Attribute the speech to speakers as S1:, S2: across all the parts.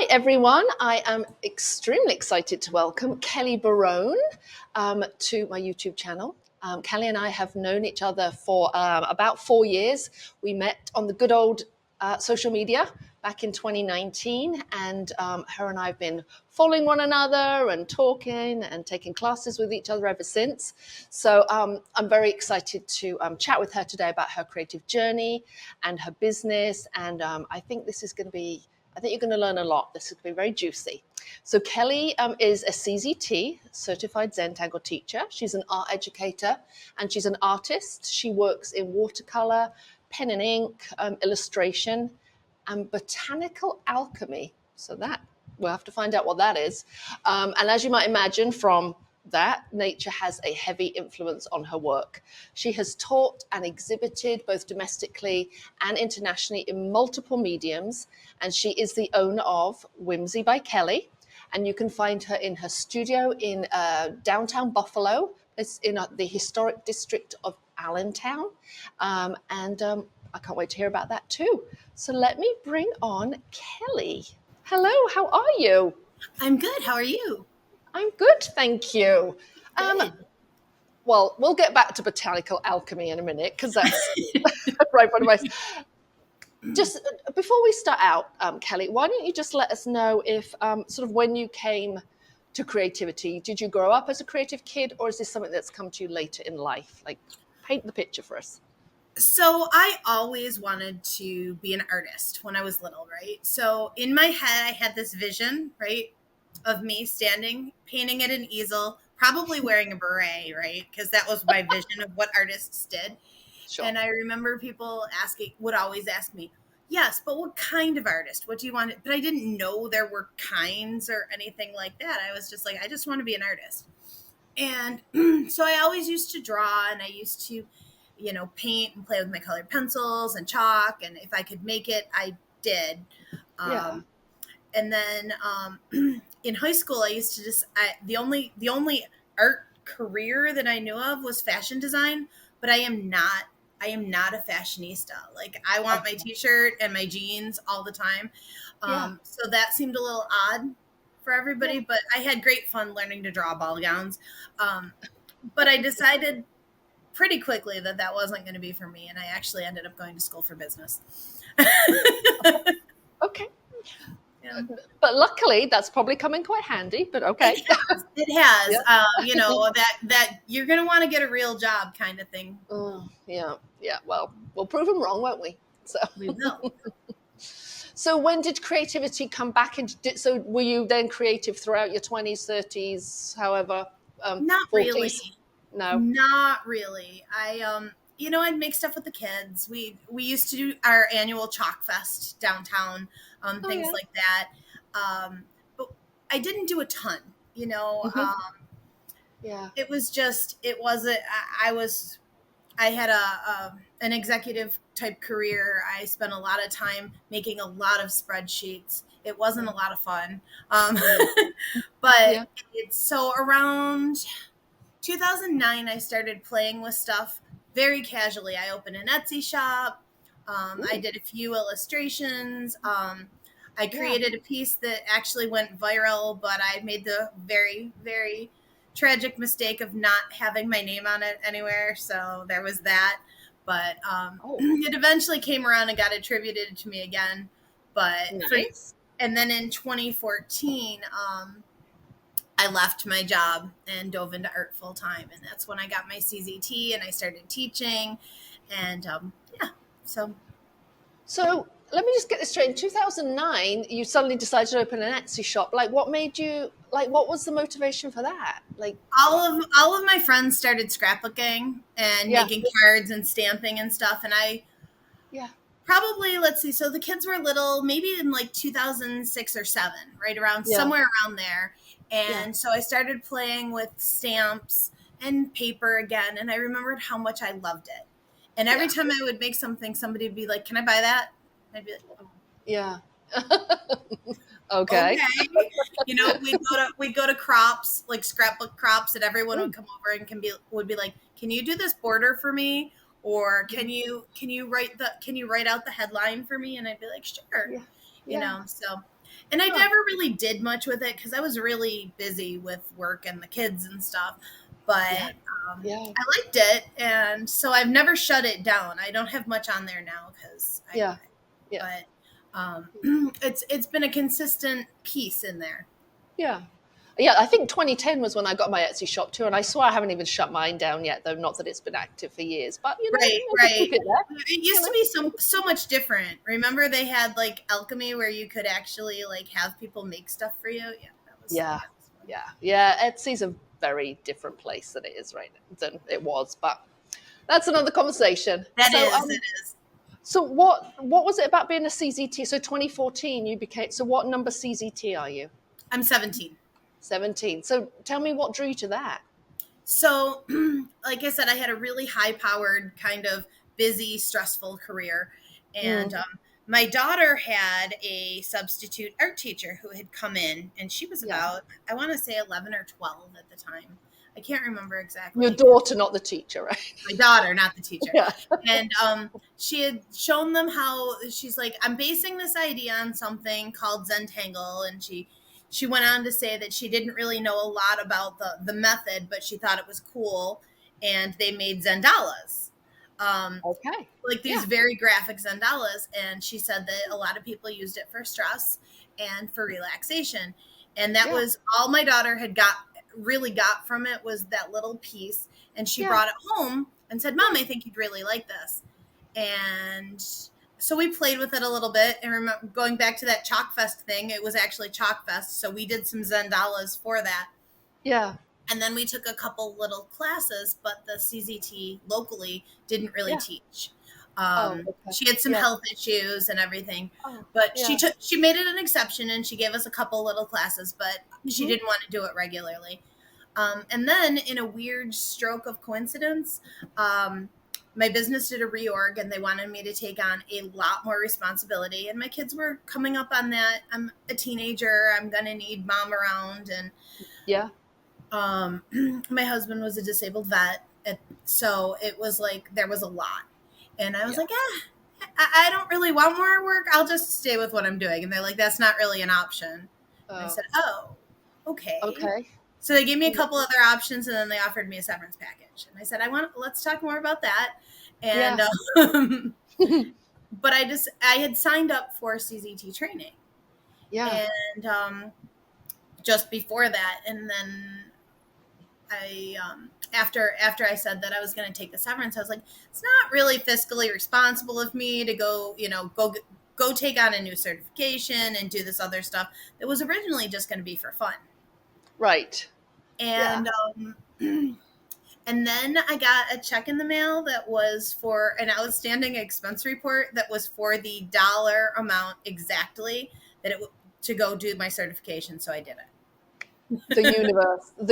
S1: everyone. I am extremely excited to welcome Kelly Barone to my YouTube channel. Kelly and I have known each other for about 4 years. We met on the good old social media back in 2019, and her and I have been following one another and talking and taking classes with each other ever since. So I'm very excited to chat with her today about her creative journey and her business. And I think you're going to learn a lot. This is going to be very juicy. So Kelly is a CZT, Certified Zentangle Teacher. She's an art educator and she's an artist. She works in watercolor, pen and ink, illustration, and Botanical Alchemy. So that, we'll have to find out what that is. And as you might imagine from that, nature has a heavy influence on her work. She has taught and exhibited both domestically and internationally in multiple mediums, and she is the owner of Whimsy by Kelly. And you can find her in her studio in downtown Buffalo. It's in the historic district of Allentown. I can't wait to hear about that too. So let me bring on Kelly. Hello, how are you?
S2: I'm good. How are you?
S1: I'm good, thank you.
S2: Good.
S1: Well, we'll get back to Botanical Alchemy in a minute because that's right in front of us. Just before we start out, Kelly, why don't you just let us know if sort of when you came to creativity, did you grow up as a creative kid, or is this something that's come to you later in life? Like, paint the picture for us.
S2: So I always wanted to be an artist when I was little, right? So in my head, I had this vision, right, of me standing, painting at an easel, probably wearing a beret, right? Because that was my vision of what artists did.
S1: Sure.
S2: And I remember people would always ask me, yes, but what kind of artist? What do you want? But I didn't know there were kinds or anything like that. I was just like, I just want to be an artist. And so I always used to draw, and I used to, paint and play with my colored pencils and chalk. And if I could make it, I did. And then in high school, I used to the only art career that I knew of was fashion design, but I am not a fashionista. Like, I want my t-shirt and my jeans all the time. So that seemed a little odd for everybody, but I had great fun learning to draw ball gowns. But I decided pretty quickly that wasn't going to be for me. And I actually ended up going to school for business.
S1: Okay. Yeah. But luckily, that's probably come in quite handy. But okay,
S2: it has. That you're going to want to get a real job, kind of thing.
S1: Yeah. Well, we'll prove them wrong, won't we? So
S2: we will.
S1: So when did creativity come back into? So were you then creative throughout your 20s, 30s, however?
S2: Not 40s? Really.
S1: No,
S2: not really. I'd make stuff with the kids. We used to do our annual chalk fest downtown, things like that. But I didn't do a ton, It was just, I had an executive type career. I spent a lot of time making a lot of spreadsheets. It wasn't a lot of fun. But so around 2009, I started playing with stuff very casually. I opened an Etsy shop. I did a few illustrations. I created a piece that actually went viral, but I made the very, very tragic mistake of not having my name on it anywhere. So there was that. But it eventually came around and got attributed to me again. But
S1: nice.
S2: And then in 2014, I left my job and dove into art full time. And that's when I got my CZT and I started teaching. And
S1: So let me just get this straight. In 2009, you suddenly decided to open an Etsy shop. Like, what made you, what was the motivation for that? Like,
S2: all of my friends started scrapbooking and making cards and stamping and stuff. And I probably, let's see, so the kids were little, maybe in like 2006 or 7, right around, somewhere around there. And so I started playing with stamps and paper again. And I remembered how much I loved it. And every time I would make something, somebody would be like, can I buy that? I'd be like, oh.
S1: Yeah. Okay.
S2: We'd go to crops, like scrapbook crops, and everyone would come over and would be like, can you do this border for me? Or can you write out the headline for me? And I'd be like, sure. So And I
S1: Huh.
S2: never really did much with it because I was really busy with work and the kids and stuff.
S1: Yeah.
S2: But
S1: Yeah.
S2: I liked it, and so I've never shut it down. I don't have much on there now because
S1: Yeah. Yeah.
S2: but it's been a consistent piece in there.
S1: Yeah. Yeah, I think 2010 was when I got my Etsy shop too, and I swear I haven't even shut mine down yet, though. Not that it's been active for years, but
S2: Right,
S1: I just
S2: right.
S1: keep it there.
S2: It
S1: You
S2: used to
S1: know.
S2: be so much different. Remember they had like alchemy where you could actually like have people make stuff for you? Yeah,
S1: Yeah,
S2: that was fun.
S1: yeah, yeah. Etsy's a very different place than it is right now, than it was, but that's another conversation.
S2: That is, it is.
S1: So what was it about being a CZT? So 2014, you became. So what number CZT are you?
S2: I'm 17.
S1: 17. So tell me what drew you to that.
S2: So, like I said, I had a really high powered, kind of busy, stressful career. And
S1: Mm,
S2: my daughter had a substitute art teacher who had come in, and she was
S1: yeah,
S2: about, I want to say 11 or 12 at the time. I can't remember
S1: your
S2: exactly.
S1: daughter, not the teacher, right?
S2: My daughter, not the teacher.
S1: Yeah,
S2: And she had shown them how she's like, I'm basing this idea on something called Zentangle, and she went on to say that she didn't really know a lot about the method, but she thought it was cool, and they made Zendalas. Um,
S1: okay,
S2: like these
S1: yeah,
S2: very graphic Zendalas, and she said that a lot of people used it for stress and for relaxation, and that
S1: yeah,
S2: was all my daughter had got from it was that little piece, and she
S1: yeah,
S2: brought it home and said, Mom, I think you'd really like this. And so we played with it a little bit, and remember going back to that Chalk Fest thing, it was actually Chalk Fest, so we did some Zendalas for that.
S1: yeah,
S2: And then we took a couple little classes, but the CZT locally didn't really
S1: yeah.
S2: teach.
S1: Oh, okay,
S2: She had some
S1: yeah.
S2: health issues and everything,
S1: Oh,
S2: but
S1: yeah.
S2: she made it an exception, and she gave us a couple little classes, but she
S1: Hmm.
S2: didn't want to do it regularly. And then, in a weird stroke of coincidence, my business did a reorg, and they wanted me to take on a lot more responsibility. And my kids were coming up on that. I'm a teenager. I'm going to need mom around. And
S1: Yeah,
S2: um, my husband was a disabled vet. So it was like there was a lot. And I was
S1: yeah.
S2: like, I don't really want more work. I'll just stay with what I'm doing. And they're like, that's not really an option. And I
S1: Oh,
S2: said, oh, okay.
S1: okay.
S2: So they gave me a couple other options, and then they offered me a severance package. And I said, let's talk more about that. And,
S1: Yeah.
S2: but I had signed up for CZT training.
S1: Yeah.
S2: And just before that, and then after I said that I was going to take the severance, I was like, it's not really fiscally responsible of me to go, go take on a new certification and do this other stuff that was originally just going to be for fun.
S1: Right. Yeah.
S2: And and then I got a check in the mail that was for an outstanding expense report that was for the dollar amount exactly that to go do my certification. So I did it.
S1: The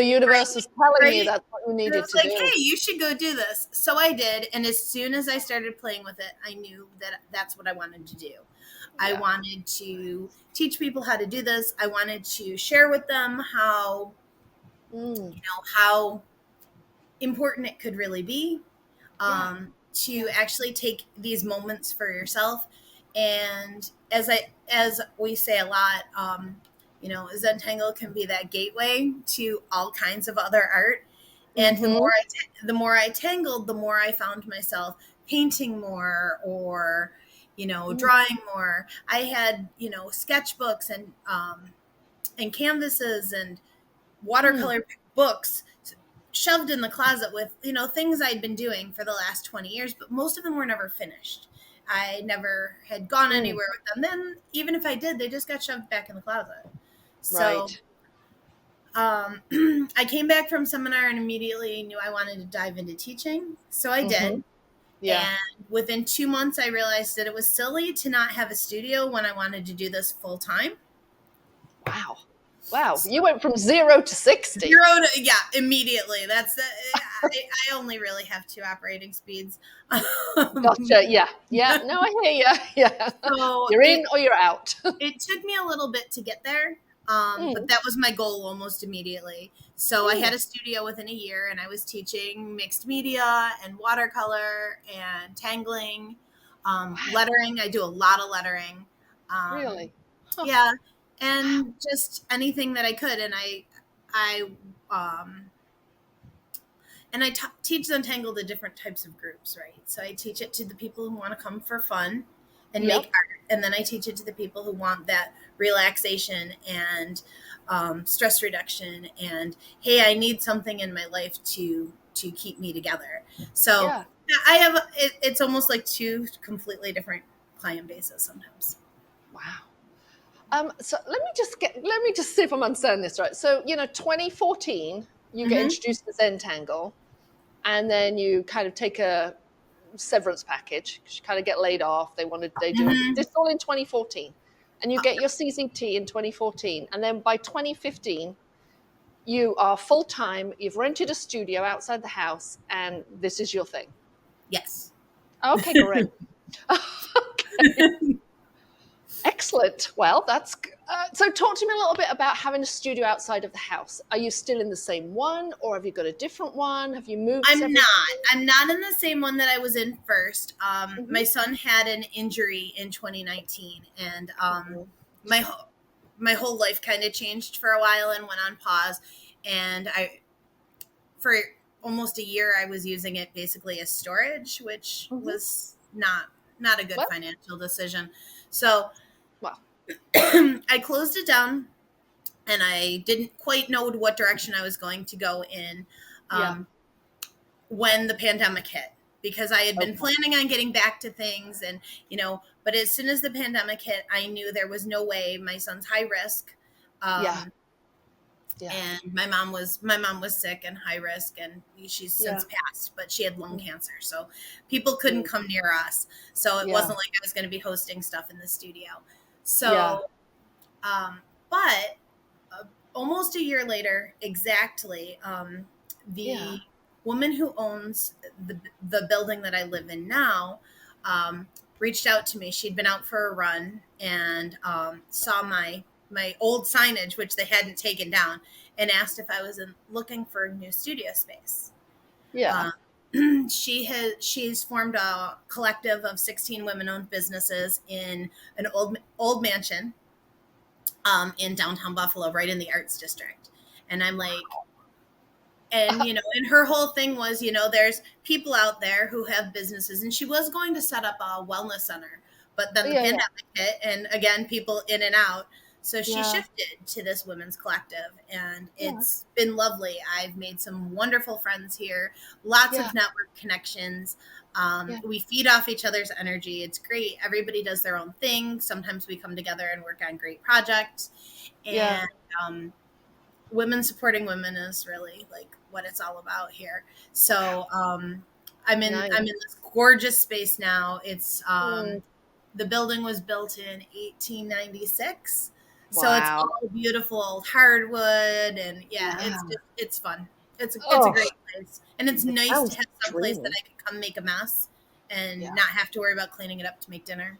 S1: universe was telling you
S2: Right?
S1: that's what you
S2: And I
S1: needed
S2: was
S1: to
S2: like,
S1: do.
S2: hey, you should go do this. So I did. And as soon as I started playing with it, I knew that that's what I wanted to do. I
S1: Yeah.
S2: wanted to teach people how to do this. I wanted to share with them
S1: Mm.
S2: how important it could really be,
S1: Yeah.
S2: to
S1: Yeah.
S2: actually take these moments for yourself. And as we say a lot, Zentangle can be that gateway to all kinds of other art. And
S1: Mm-hmm.
S2: the more I tangled, the more I found myself painting more, or
S1: Mm.
S2: drawing more. I had sketchbooks and canvases and
S1: Mm.
S2: watercolor books shoved in the closet with things I'd been doing for the last 20 years, but most of them were never finished. I never had gone
S1: Mm.
S2: anywhere with them. Then even if I did, they just got shoved back in the closet. So
S1: Right.
S2: I came back from seminar and immediately knew I wanted to dive into teaching. So I
S1: Mm-hmm.
S2: did.
S1: Yeah.
S2: And within 2 months, I realized that it was silly to not have a studio when I wanted to do this full time.
S1: Wow. Wow. You went from 0 to 60.
S2: Yeah, immediately. I only really have 2 operating speeds.
S1: Gotcha. Yeah. Yeah. No, I hear you. Yeah.
S2: So
S1: You're in or you're out.
S2: it took me a little bit to get there, but
S1: Mm.
S2: that was my goal almost immediately. So I
S1: Mm.
S2: had a studio within a year, and I was teaching mixed media and watercolor and tangling,
S1: Wow.
S2: lettering. I do a lot of lettering. Um,
S1: Really? Huh.
S2: yeah, and just anything that I could. Um, and I teach Zentangle to different types of groups, right? So I teach it to the people who want to come for fun and make
S1: Yep.
S2: art. And then I teach it to the people who want that relaxation and stress reduction. And, hey, I need something in my life to keep me together. So
S1: Yeah.
S2: I have, it's almost like two completely different client bases sometimes.
S1: Wow. So let me just see if I'm understanding this right. So, 2014, you get
S2: Mm-hmm.
S1: introduced to Zentangle, and then you kind of take a severance package because you kind of get laid off. They do it.
S2: Mm-hmm.
S1: This all in 2014, and you get your CCT in 2014, and then by 2015, you are full time. You've rented a studio outside the house, and this is your thing.
S2: Yes.
S1: Okay, great. Okay. Excellent. Well, so. Talk to me a little bit about having a studio outside of the house. Are you still in the same one, or have you got a different one? Have you moved
S2: I'm
S1: several
S2: not.
S1: times?
S2: I'm not in the same one that I was in first. My
S1: Hmm.
S2: son had an injury in 2019, and
S1: Hmm.
S2: my my whole life kind of changed for a while and went on pause. And for almost a year, I was using it basically as storage, which
S1: Hmm.
S2: was not a good
S1: Well,
S2: financial decision. So
S1: well,
S2: I closed it down, and I didn't quite know what direction I was going to go in.
S1: yeah.
S2: Um, when the pandemic hit, because I had been
S1: Okay.
S2: planning on getting back to things, and but as soon as the pandemic hit, I knew there was no way. My son's high risk,
S1: Yeah.
S2: um,
S1: Yeah.
S2: and my mom was sick and high risk, and she's
S1: Yeah.
S2: since passed, but she had lung cancer, so people couldn't
S1: Mm.
S2: come near us. So it
S1: Yeah.
S2: wasn't like I was going to be hosting stuff in the studio.
S1: Yeah.
S2: So, but almost a year later, exactly,
S1: Yeah.
S2: the woman who owns the building that I live in now um, reached out to me. She'd been out for a run and saw my old signage, which they hadn't taken down, and asked if I was looking for new studio space.
S1: Yeah.
S2: Uh, she's formed a collective of 16 women-owned businesses in an old mansion in downtown Buffalo, right in the Arts District. And I'm like, and her whole thing was, there's people out there who have businesses, and she was going to set up a wellness center, but then the
S1: Yeah. Yeah.
S2: pandemic hit, and again, people in and out. So she
S1: Yeah.
S2: shifted to this women's collective, and
S1: Yeah.
S2: it's been lovely. I've made some wonderful friends here, lots
S1: Yeah.
S2: of network connections.
S1: Yeah.
S2: We feed off each other's energy. It's great. Everybody does their own thing. Sometimes we come together and work on great projects.
S1: Yeah.
S2: And women supporting women is really like what it's all about here. So
S1: Nice.
S2: I'm in this gorgeous space now. It's
S1: Mm.
S2: the building was built in 1896. So it's
S1: Wow.
S2: all beautiful hardwood, and yeah,
S1: Yeah.
S2: it's fun. It's a
S1: Oh,
S2: great place, and it's
S1: it
S2: nice to
S1: sounds
S2: have some place that
S1: dreamy.
S2: I can come make a mess and
S1: Yeah.
S2: not have to worry about cleaning it up to make dinner.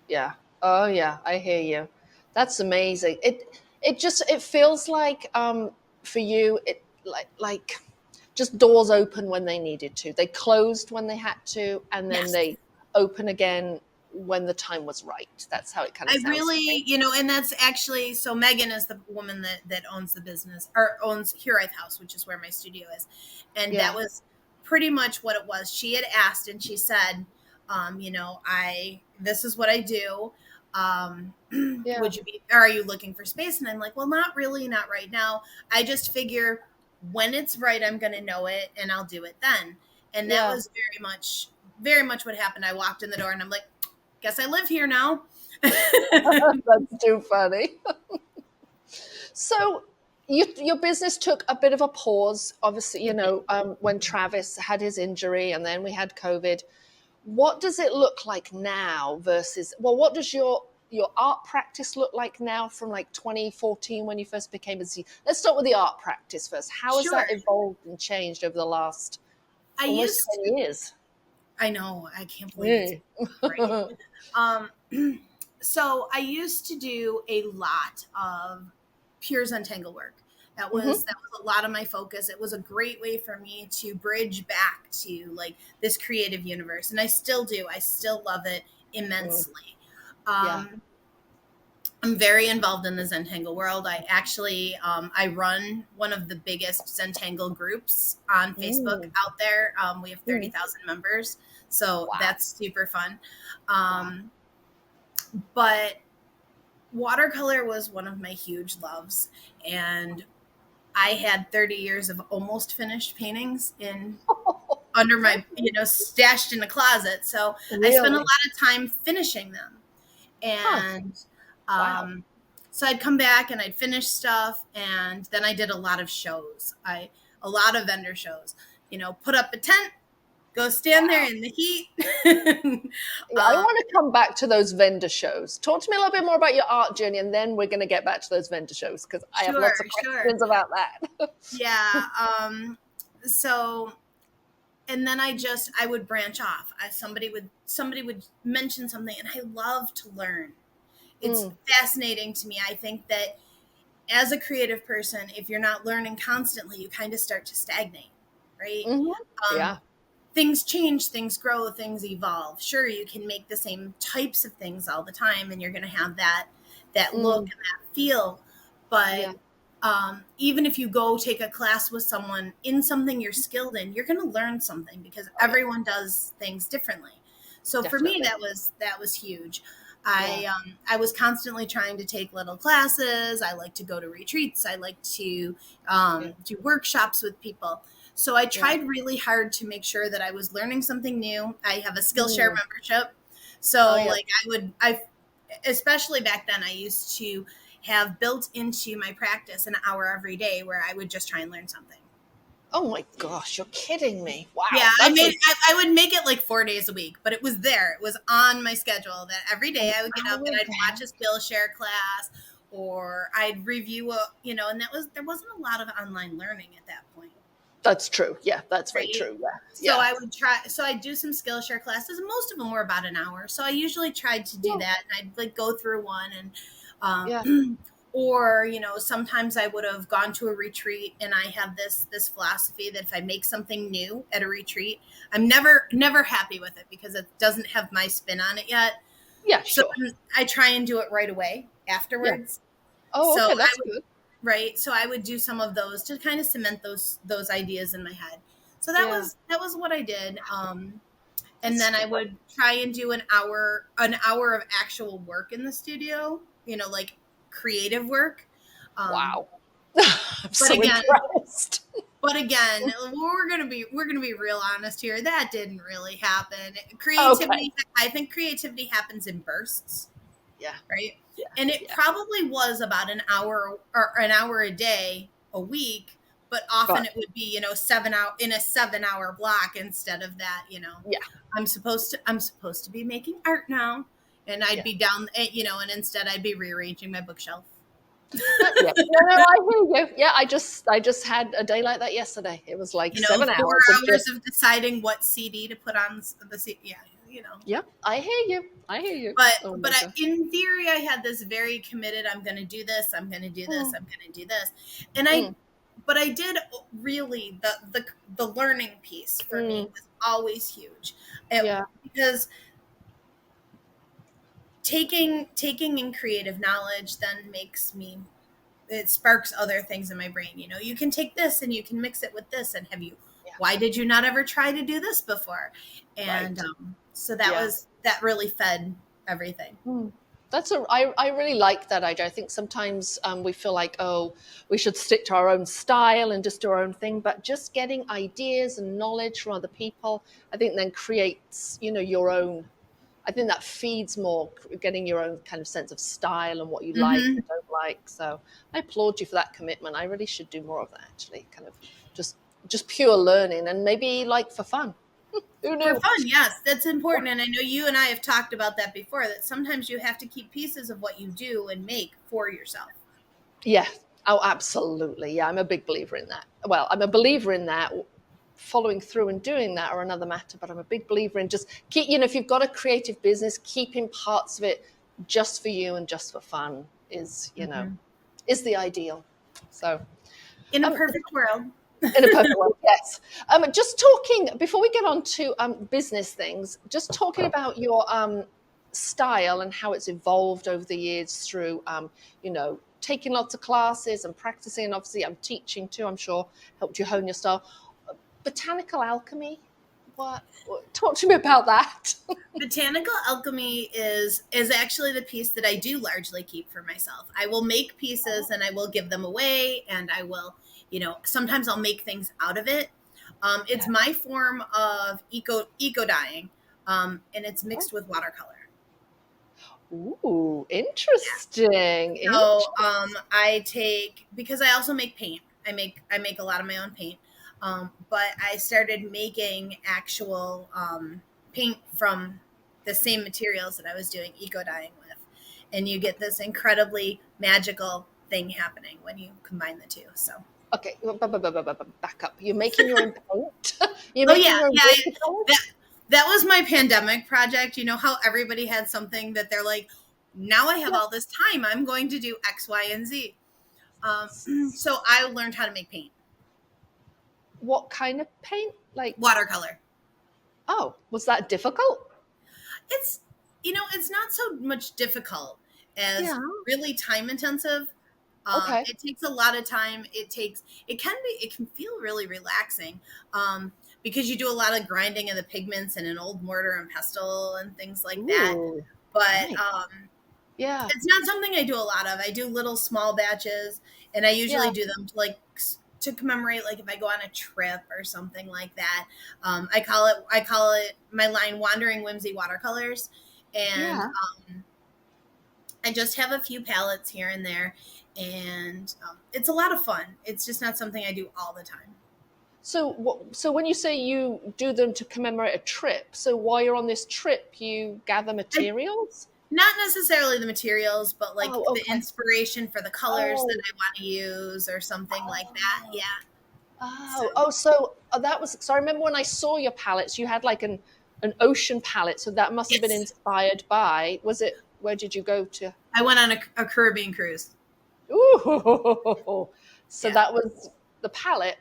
S1: Yeah. Oh yeah, I hear you. That's amazing. It feels like for you like just doors open when they needed to. They closed when they had to, and then
S2: Yes.
S1: they open again when the time was right. That's how it kind of
S2: I
S1: sounds to me.
S2: really, and that's actually, so Megan is the woman that owns the business, or owns Youre House, which is where my studio is. And that
S1: Yeah.
S2: was pretty much what it was. She had asked, and she said, this is what I do.
S1: Yeah.
S2: Are you looking for space? And I'm like, well, not really, not right now. I just figure when it's right, I'm going to know it, and I'll do it then. And that
S1: Yeah.
S2: was very much what happened. I walked in the door, and I'm like, guess I live here now.
S1: That's too funny. So your business took a bit of a pause, obviously, when Travis had his injury and then we had COVID. What does it look like now versus, well, what does your art practice look like now from like 2014 when you first became a Z? Let's start with the art practice first. How has that
S2: Sure.
S1: evolved and changed over the last
S2: I
S1: almost
S2: used
S1: 10 years?
S2: I know, I can't believe it's
S1: Mm.
S2: right. Um so I used to do a lot of pure Zentangle work. That
S1: Hmm.
S2: was a lot of my focus. It was a great way for me to bridge back to like this creative universe, and I still do. I still love it
S1: Mm.
S2: immensely.
S1: Yeah.
S2: Um I'm very involved in the Zentangle world. I actually I run one of the biggest Zentangle groups on Facebook
S1: Mm,
S2: out there. We have
S1: mm.
S2: 30,000 members, so
S1: Wow.
S2: that's super fun.
S1: Wow.
S2: But watercolor was one of my huge loves, and I had 30 years of almost finished paintings in under my, stashed in a closet. So I spent a lot
S1: Really?
S2: of time finishing them.
S1: Huh.
S2: And
S1: Wow.
S2: so I'd come back and I'd finish stuff, and then I did a lot of shows. A lot of vendor shows. Put up a tent, go stand there
S1: Wow.
S2: in the heat.
S1: Yeah, I want to come back to those vendor shows. Talk to me a little bit more about your art journey, and then we're going to get back to those vendor shows because I have
S2: Sure,
S1: lots of
S2: sure.
S1: questions about that.
S2: Yeah. So and then I would branch off. Somebody would mention something, and I love to learn. It's
S1: Mm,
S2: fascinating to me. I think that as a creative person, if you're not learning constantly, you kind of start to stagnate, right?
S1: hmm.
S2: Um,
S1: Yeah.
S2: Things change, things grow, things evolve. Sure, you can make the same types of things all the time, and you're going to have that look
S1: Mm,
S2: and that feel. But
S1: yeah.
S2: even if you go take a class with someone in something you're skilled in, you're going to learn something because
S1: Oh, yeah.
S2: everyone does things differently. So for me,
S1: Definitely.
S2: that was huge.
S1: Yeah.
S2: I was constantly trying to take little classes. I like to go to retreats. I like to
S1: Yeah.
S2: do workshops with people. So I
S1: Yeah.
S2: tried really hard to make sure that I was learning something new. I have a Skillshare
S1: Mm.
S2: membership.
S1: Oh,
S2: So
S1: yeah.
S2: like especially back then, I used to have built into my practice an hour every day where I would just try and learn something.
S1: Oh my gosh, you're kidding me.
S2: Yeah,
S1: Wow. That's
S2: I would make it like 4 days a week, but it was there. It was on my schedule that every day
S1: an
S2: I would get up
S1: hour
S2: and
S1: a
S2: I'd watch
S1: day.
S2: a Skillshare class, or I'd review and there wasn't a lot of online learning at that point.
S1: That's true. Yeah, that's very
S2: Right.
S1: true. Yeah.
S2: So
S1: Yeah.
S2: I'd do some Skillshare classes, and most of them were about an hour. So I usually tried to do
S1: Yeah.
S2: that, and I'd like go through one, and
S1: Yeah.
S2: or sometimes I would have gone to a retreat, and I have this philosophy that if I make something new at a retreat, I'm never happy with it because it doesn't have my spin on it yet.
S1: Yeah,
S2: So
S1: sure.
S2: I try and do it right away
S1: Yeah.
S2: afterwards.
S1: Oh,
S2: So
S1: okay,
S2: I
S1: that's good.
S2: right, so I would do some of those to kind of cement those ideas in my head. So
S1: Yeah.
S2: that was what I did. And
S1: That's
S2: then I
S1: great.
S2: would try and do an hour of actual work in the studio, like creative work. um,
S1: Wow. I'm
S2: but
S1: so
S2: again
S1: impressed.
S2: we're gonna be real honest here. That didn't really happen.
S1: Okay.
S2: I think creativity happens in bursts,
S1: Yeah.
S2: right?
S1: Yeah.
S2: And it
S1: Yeah.
S2: probably was about an hour a day a week, but often
S1: But
S2: it would be 7 hour in a 7 hour block instead of that.
S1: yeah.
S2: I'm supposed to be making art now, and I'd
S1: Yeah.
S2: be down, and instead I'd be rearranging my bookshelf.
S1: Yeah. No, no, I hear you. Yeah, I just had a day like that yesterday. It was like 7 hours
S2: Four
S1: of
S2: hours
S1: just
S2: of deciding what CD to put on the CD. Yeah, you know.
S1: yeah, I hear you. I hear you.
S2: But
S1: Oh my
S2: but
S1: god.
S2: in theory, I had this very committed. I'm going to do this. I'm going to do this.
S1: Mm,
S2: I'm going to do this, and
S1: mm,
S2: I did really the learning piece for me
S1: mm.
S2: was always huge,
S1: Yeah.
S2: because taking in creative knowledge then it sparks other things in my brain. You can take this and you can mix it with this, and
S1: Yeah.
S2: why did you not ever try to do this before? And
S1: Right.
S2: so
S1: Yeah.
S2: that really fed everything.
S1: Mm. I really like that idea. I think sometimes we feel like, oh, we should stick to our own style and just do our own thing, but just getting ideas and knowledge from other people, I think then creates, your own. I think that feeds more getting your own kind of sense of style and what you like
S2: Hmm.
S1: and don't like. So I applaud you for that commitment. I really should do more of that actually, kind of just just pure learning and maybe like for fun. Who
S2: For
S1: knew?
S2: fun, yes, that's important. And I know you and I have talked about that before, that sometimes you have to keep pieces of what you do and make for yourself.
S1: Yeah. Oh, absolutely. Yeah, I'm a big believer in that. Well, I'm a believer in that. Following through and doing that are another matter, but I'm a big believer in just keep, if you've got a creative business, keeping parts of it just for you and just for fun is,
S2: Hmm.
S1: is the ideal. So,
S2: In a
S1: um,
S2: perfect world.
S1: in a perfect world, yes. Just talking before we get on to business things, just talking about your style and how it's evolved over the years through, taking lots of classes and practicing. And obviously, I'm teaching too. I'm sure helped you hone your style. Botanical Alchemy. What? Talk to me about that.
S2: Botanical Alchemy is actually the piece that I do largely keep for myself. I will make pieces and I will give them away, and I will, sometimes I'll make things out of it. It's my form of eco dyeing, and it's mixed with watercolor.
S1: Ooh, interesting.
S2: So I take, because I also make paint. I make a lot of my own paint. But I started making actual paint from the same materials that I was doing eco dyeing with. And you get this incredibly magical thing happening when you combine the two. So
S1: Okay, back up. You're making your own paint? You're
S2: oh
S1: making
S2: yeah,
S1: your own
S2: yeah. That was my pandemic project. You know how everybody had something that they're like, now I have all this time. I'm going to do X, Y, and Z. So I learned how to make paint.
S1: What kind of paint? Like
S2: Watercolor.
S1: Oh, was that difficult?
S2: It's it's not so much difficult as really time intensive.
S1: Okay.
S2: It takes a lot of time. It can feel really relaxing because you do a lot of grinding of the pigments in an old mortar and pestle and things like that. But
S1: nice.
S2: it's not something I do a lot of. I do little small batches, and I usually do them to commemorate, like if I go on a trip or something like that. I call it my line Wandering Whimsy Watercolors, and I just have a few palettes here and there, and it's a lot of fun. It's just not something I do all the time.
S1: So when you say you do them to commemorate a trip, so while you're on this trip, you gather materials?
S2: Not necessarily the materials, but like the inspiration for the colors that I want to use or something like that. Yeah.
S1: So that was, so I remember when I saw your palettes, you had like an ocean palette. So that must have been inspired by, where did you go to?
S2: I went on a Caribbean cruise.
S1: Ooh. So that was the palette.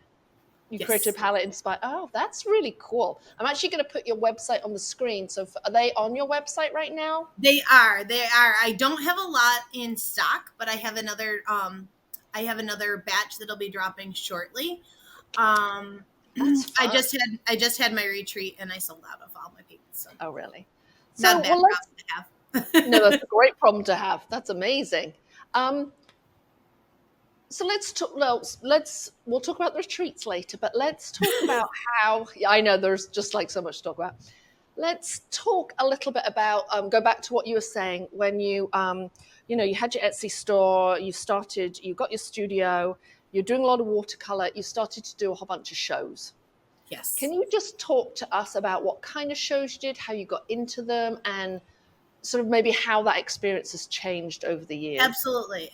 S1: You created a palette inspired. Oh, that's really cool. I'm actually going to put your website on the screen. So are they on your website right now?
S2: They are. I don't have a lot in stock, but I have another batch that'll be dropping shortly.
S1: That's fun.
S2: I just had my retreat and I sold out of all my paints. So.
S1: Oh, really?
S2: Not a bad problem to have.
S1: No, that's a great problem to have. That's amazing. So we'll talk about the retreats later, but let's talk about how, I know there's just like so much to talk about. Let's talk a little bit about, go back to what you were saying when you had your Etsy store, you got your studio, you're doing a lot of watercolor, you started to do a whole bunch of shows.
S2: Yes.
S1: Can you just talk to us about what kind of shows you did, how you got into them, and sort of maybe how that experience has changed over the years?
S2: Absolutely.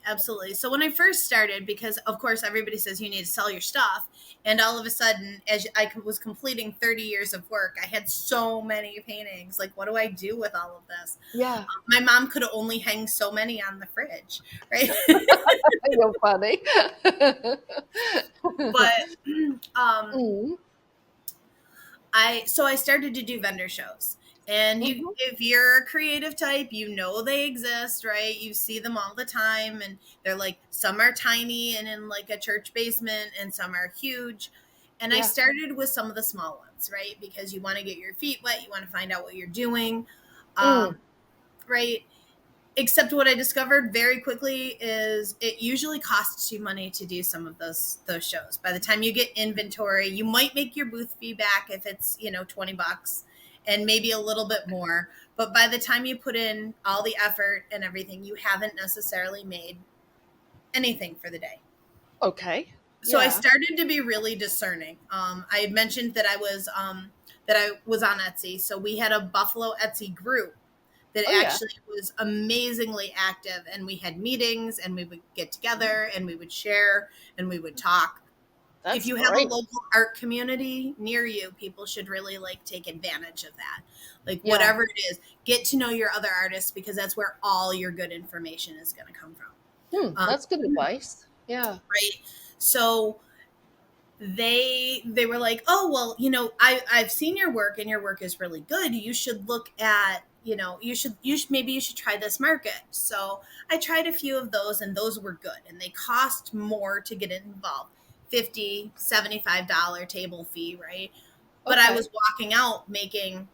S2: So when I first started, because of course everybody says you need to sell your stuff, and all of a sudden, as I was completing 30 years of work, I had so many paintings. Like, what do I do with all of this?
S1: Yeah.
S2: My mom could only hang so many on the fridge, right?
S1: You're funny.
S2: But I started to do vendor shows. And if you're a creative type, they exist, right? You see them all the time, and they're like, some are tiny and in like a church basement, and some are huge. And I started with some of the small ones, right? Because you want to get your feet wet, you want to find out what you're doing, right? Except what I discovered very quickly is it usually costs you money to do some of those shows. By the time you get inventory, you might make your booth fee back if it's $20. And maybe a little bit more. But by the time you put in all the effort and everything, you haven't necessarily made anything for the day.
S1: Okay.
S2: So I started to be really discerning. I had mentioned that I was on Etsy. So we had a Buffalo Etsy group that actually was amazingly active. And we had meetings, and we would get together, and we would share, and we would talk. If you have a local art community near you, people should really take advantage of that. Whatever it is, get to know your other artists, because that's where all your good information is going to come from.
S1: That's good advice. Yeah.
S2: Right. So they were like, oh, well, I've seen your work, and your work is really good. You should look at maybe you should try this market. So I tried a few of those, and those were good, and they cost more to get involved. $50, $75 table fee, right? But I
S1: Okay.
S2: was walking out making,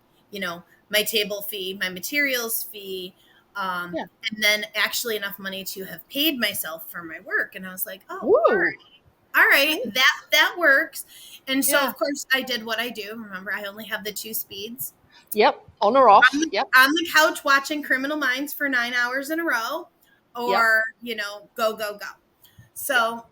S2: my table fee, my materials fee,
S1: Yeah.
S2: and then actually enough money to have paid myself for my work. And I was like, oh,
S1: Woo.
S2: all right,
S1: Nice.
S2: that works. And so
S1: Yeah.
S2: of course I did what I do. Remember, I only have the two speeds.
S1: Yep. On or
S2: On
S1: off.
S2: the,
S1: Yep.
S2: on the couch watching Criminal Minds for 9 hours in a row,
S1: Yep.
S2: or go go go.
S1: Yep.
S2: So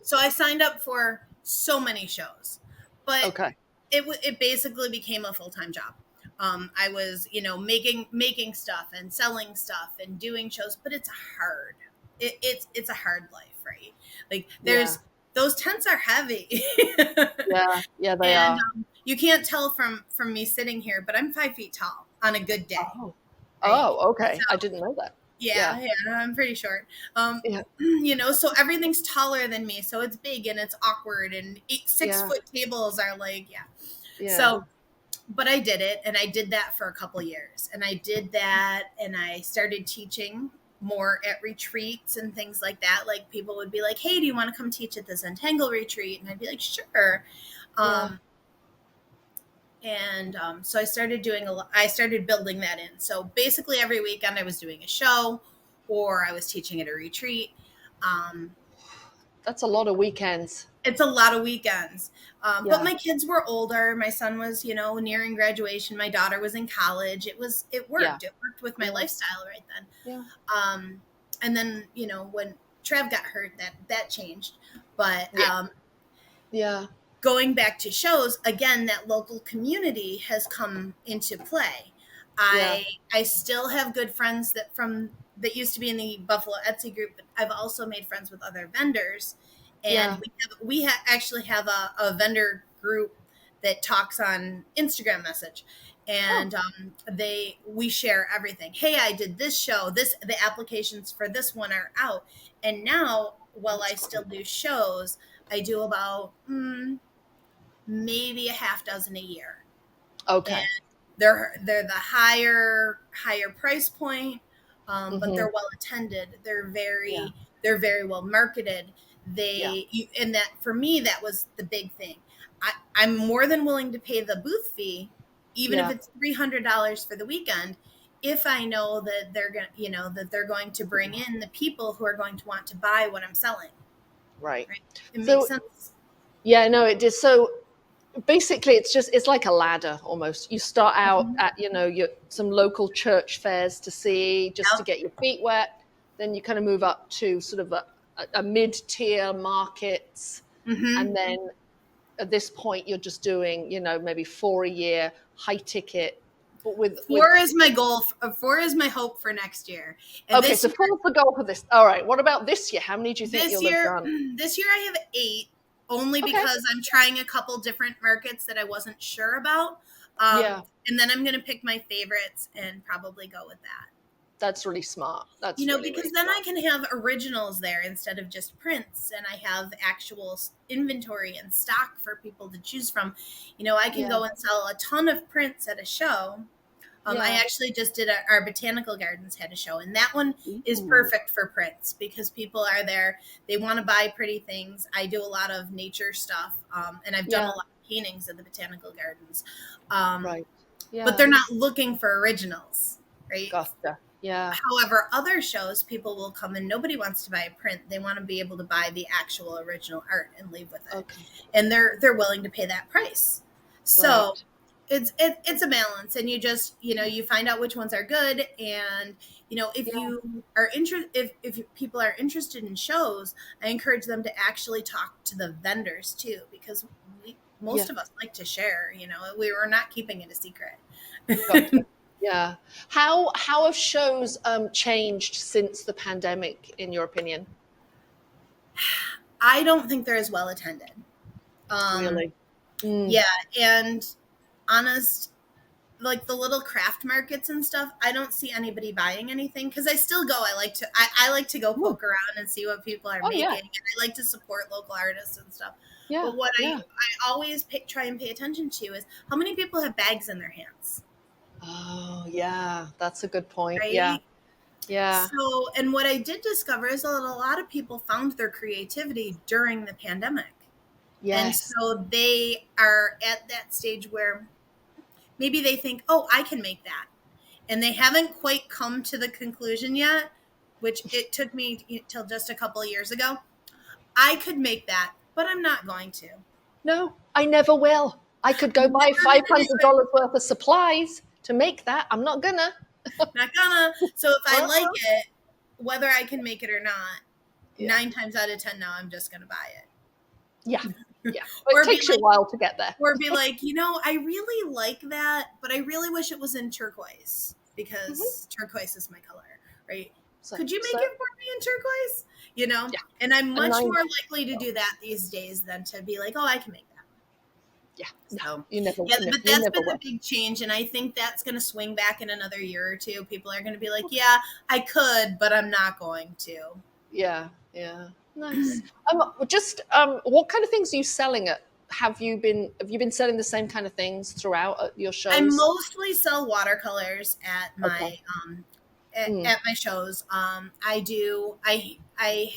S2: so I signed up for so many shows, but
S1: Okay.
S2: it basically became a full-time job. I was, making stuff and selling stuff and doing shows, but it's hard. It's a hard life, right? Like
S1: Yeah.
S2: those tents are heavy.
S1: Yeah. Yeah, they
S2: And
S1: are.
S2: you can't tell from me sitting here, but I'm 5 feet tall on a good day,
S1: Oh.
S2: right?
S1: Oh, okay. I
S2: So
S1: didn't know that. Yeah.
S2: yeah, I'm pretty short.
S1: Yeah.
S2: So everything's taller than me, so it's big and it's awkward, and six
S1: Yeah.
S2: foot tables are like, yeah.
S1: Yeah.
S2: So, but I did it, and I did that for a couple years, and I did that, and I started teaching more at retreats and things like that. Like people would be like, "Hey, do you want to come teach at the Zentangle retreat?" And I'd be like, "Sure."
S1: Yeah.
S2: Um, and so I started I started building that in. So basically every weekend I was doing a show, or I was teaching at a retreat. Um,
S1: That's a lot of weekends.
S2: it's a lot of weekends. But
S1: Yeah.
S2: my kids were older. My son was, nearing graduation. My daughter was in college. It
S1: Yeah.
S2: worked. It worked with my
S1: Yeah.
S2: lifestyle right then.
S1: Yeah.
S2: And then, when Trav got hurt, that changed. But
S1: Yeah. Yeah.
S2: going back to shows again, that local community has come into play.
S1: Yeah.
S2: I still have good friends that used to be in the Buffalo Etsy group, but I've also made friends with other vendors,
S1: Yeah.
S2: and actually have a vendor group that talks on Instagram message,
S1: Oh,
S2: and we share everything. Hey, I did this show. The applications for this one are out, and now while I
S1: that's
S2: still
S1: great.
S2: do shows, I do about maybe a half dozen a year, and
S1: Okay.
S2: they're the higher price point, but
S1: Mm-hmm.
S2: they're well attended.
S1: Yeah.
S2: They're very well marketed.
S1: Yeah.
S2: And that for me, that was the big thing. I'm more than willing to pay the booth fee, even if
S1: Yeah.
S2: it's $300 for the weekend, if I know that they're going to bring in the people who are going to want to buy what I'm selling.
S1: Right.
S2: Right? It makes
S1: So,
S2: sense.
S1: yeah, no, it is. So basically it's like a ladder almost. You start out
S2: Mhm.
S1: at, your some local church fairs to see, just to
S2: Yep.
S1: get your feet wet. Then you kind of move up to sort of a mid-tier markets.
S2: Mm-hmm.
S1: And then at this point you're just doing, maybe 4 a year, high ticket, but with
S2: Four is my goal. Four is my hope for next year. And
S1: okay, so four's the goal for this. All right, what about this year? How many do you think
S2: this
S1: you'll have
S2: year,
S1: done?
S2: this year I have 8, only
S1: Okay.
S2: because I'm trying a couple different markets that I wasn't sure about.
S1: Yeah,
S2: And then I'm going to pick my favorites and probably go with that.
S1: that's really smart. That's really,
S2: Because
S1: really
S2: then I
S1: smart.
S2: can have originals there instead of just prints, and I have actual inventory and stock for people to choose from. I can
S1: Yeah.
S2: go and sell a ton of prints at a show. I
S1: Yeah.
S2: actually just did our botanical gardens had a show, and that one is
S1: Ooh.
S2: perfect for prints because people are there. They want to buy pretty things. I do a lot of nature stuff, and I've done a
S1: Yeah.
S2: lot of paintings at the botanical gardens. Um,
S1: Right.
S2: but
S1: Yeah.
S2: they're not looking for originals, right?
S1: Gotcha. Yeah.
S2: However, other shows, people will come and nobody wants to buy a print. They want to be able to buy the actual original art and leave with it,
S1: Okay.
S2: and they're willing to pay that price. So
S1: Right.
S2: it's a balance, and you just you find out which ones are good, and if
S1: Yeah.
S2: you are if people are interested in shows, I encourage them to actually talk to the vendors too, because
S1: Yeah.
S2: most of us like to share. We were not keeping it a secret.
S1: Gotcha. Yeah. How have shows changed since the pandemic, in your opinion?
S2: I don't think they're as well attended. Um,
S1: Really? Mm.
S2: yeah, and honest, like the little craft markets and stuff, I don't see anybody buying anything because I still go. I like to go
S1: Ooh.
S2: poke around and see what people are
S1: Oh
S2: making,
S1: yeah.
S2: and I like to support local artists and stuff.
S1: Yeah.
S2: But what
S1: Yeah.
S2: I always try and pay attention to is how many people have bags in their hands.
S1: Oh, yeah, that's a good point. Yeah,
S2: right?
S1: yeah,
S2: So, and what I did discover is that a lot of people found their creativity during the pandemic. And
S1: yes.
S2: so they are at that stage where maybe they think, oh, I can make that. And they haven't quite come to the conclusion yet, which it took me till just a couple of years ago. I could make that, but I'm not going to.
S1: No, I never will. I could go
S2: I'm
S1: buy
S2: never going to do it.
S1: $500 worth of supplies to make that. I'm not gonna.
S2: Not gonna. So if I like
S1: Uh-uh.
S2: it, whether I can make it or not,
S1: Yeah,
S2: 9 times out of 10 now, I'm just going to buy
S1: yeah,
S2: it.
S1: yeah. But it
S2: Or be
S1: takes you a
S2: like,
S1: while to get there.
S2: or be like, I really like that, but I really wish it was in turquoise
S1: Hmm.
S2: because turquoise is my color, right?
S1: So,
S2: Could you
S1: so
S2: make it for me in turquoise?
S1: yeah.
S2: And I'm
S1: And
S2: much more likely to do that these days than to be like, oh, I can make that.
S1: yeah, no,
S2: So,
S1: you never,
S2: yeah,
S1: no,
S2: but
S1: you
S2: that's
S1: never
S2: been the
S1: will.
S2: big change. And I think that's going to swing back in another year or two. People are going to be like, yeah, I could, but I'm not going to.
S1: Yeah, yeah. Nice. Just what kind of things are you selling at? Have you been selling the same kind of things throughout at your
S2: I
S1: shows?
S2: mostly sell watercolors at
S1: Okay.
S2: my
S1: Mm,
S2: at my shows. I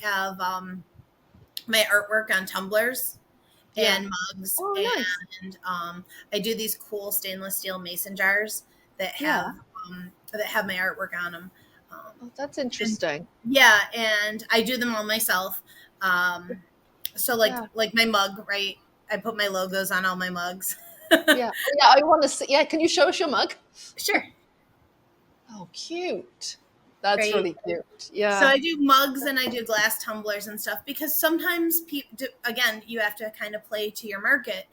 S2: have my artwork on tumblers
S1: yeah.
S2: and mugs,
S1: Oh, nice.
S2: and I do these cool stainless steel mason jars
S1: Yeah.
S2: that have my artwork on them.
S1: Oh, that's
S2: And
S1: interesting.
S2: yeah, and I do them all myself. So
S1: Yeah.
S2: like my mug, right? I put my logos on all my mugs.
S1: Yeah. Oh, yeah. I want to see. Yeah. Can you show us your mug?
S2: Sure.
S1: Oh, cute. That's
S2: Right.
S1: really cute.
S2: So
S1: Yeah.
S2: I do mugs and I do glass tumblers and stuff because sometimes people, again, you have to kind of play to your market.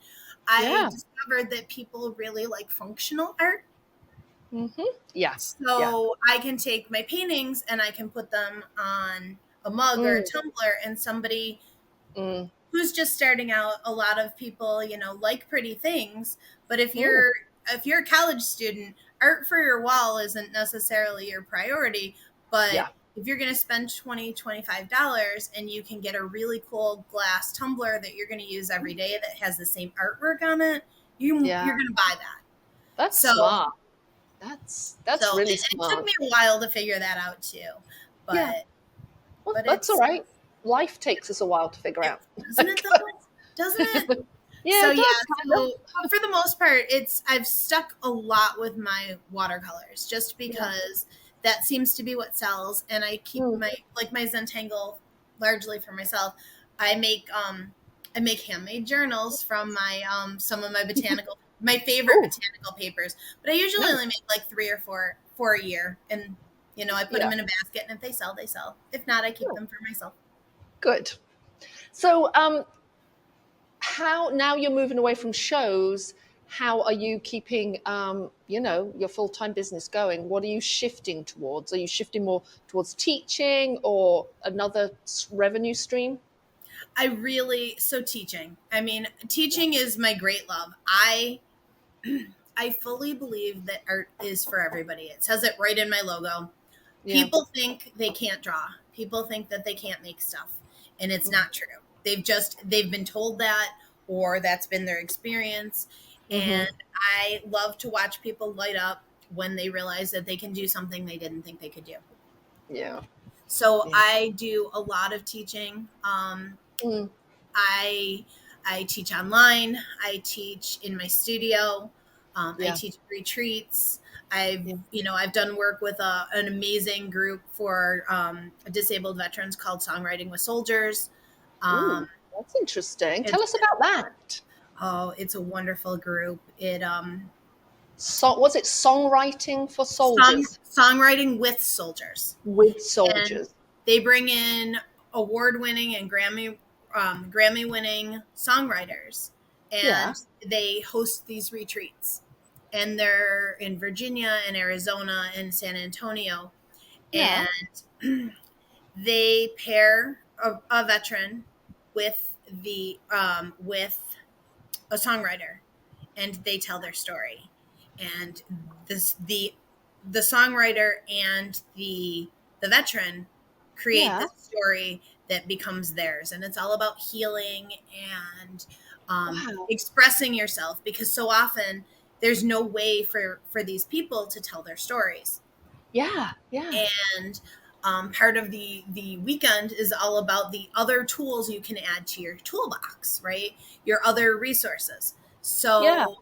S2: I
S1: Yeah.
S2: discovered that people really like functional art.
S1: Mm-hmm. Yeah. Yeah.
S2: So I can take my paintings and I can put them on a mug or a
S1: Mm,
S2: tumbler, and somebody
S1: mm,
S2: who's just starting out, a lot of people, like pretty things, but
S1: mm.
S2: if you're a college student, art for your wall isn't necessarily your priority, but
S1: Yeah.
S2: if you're going to spend $25 and you can get a really cool glass tumbler that you're going to use every day that has the same artwork on it,
S1: Yeah.
S2: you're going to buy that.
S1: That's
S2: So
S1: smart. That's really
S2: it took
S1: smart.
S2: me a while to figure that out too,
S1: Yeah.
S2: but
S1: Well,
S2: but
S1: that's all
S2: it's
S1: right. Life takes us a while to figure
S2: it,
S1: out.
S2: doesn't it though? Doesn't it?
S1: Yeah,
S2: So
S1: it
S2: yeah,
S1: does kind of.
S2: but for the most part, I've stuck a lot with my watercolors just
S1: Yeah.
S2: because that seems to be what sells, and I keep
S1: Mm.
S2: my Zentangle largely for myself. I make I make handmade journals from my some of my favorite
S1: Oh,
S2: botanical papers, but I usually only
S1: nice.
S2: make like three or four a year, and I put
S1: Yeah.
S2: them in a basket, and if they sell, they sell. If not, I keep
S1: Oh,
S2: them for myself.
S1: good. So, how now you're moving away from shows? How are you keeping, your full-time business going? What are you shifting towards? Are you shifting more towards teaching or another revenue stream?
S2: So teaching. I mean,
S1: Yeah.
S2: teaching is my great love. I fully believe that art is for everybody. It says it right in my logo.
S1: Yeah.
S2: People think they can't draw. People think that they can't make stuff, and it's
S1: Mm-hmm.
S2: not true. They've been told that, or that's been their experience.
S1: Mm-hmm.
S2: And I love to watch people light up when they realize that they can do something they didn't think they could do.
S1: Yeah.
S2: So
S1: Yeah.
S2: I do a lot of teaching.
S1: Mm.
S2: I I teach online. I teach in my studio. I
S1: Yeah.
S2: teach retreats.
S1: Yeah.
S2: I've done work with an amazing group for disabled veterans called Songwriting with Soldiers. Um,
S1: Ooh, that's interesting. Tell
S2: it's
S1: us about that.
S2: it's a wonderful group.
S1: So, was it songwriting for soldiers
S2: Songwriting with Soldiers,
S1: with
S2: and
S1: soldiers?
S2: they bring in award-winning and Grammy-winning songwriters,
S1: Yeah.
S2: and they host these retreats. And they're in Virginia and Arizona and San Antonio,
S1: Yeah.
S2: and they pair a veteran with the with a songwriter, and they tell their story. And this the songwriter and the veteran create
S1: Yeah.
S2: this story that becomes theirs, and it's all about healing and
S1: Wow.
S2: expressing yourself, because so often there's no way for these people to tell their stories.
S1: Yeah. Yeah.
S2: And part of the weekend is all about the other tools you can add to your toolbox, right? Your other resources.
S1: Yeah.
S2: So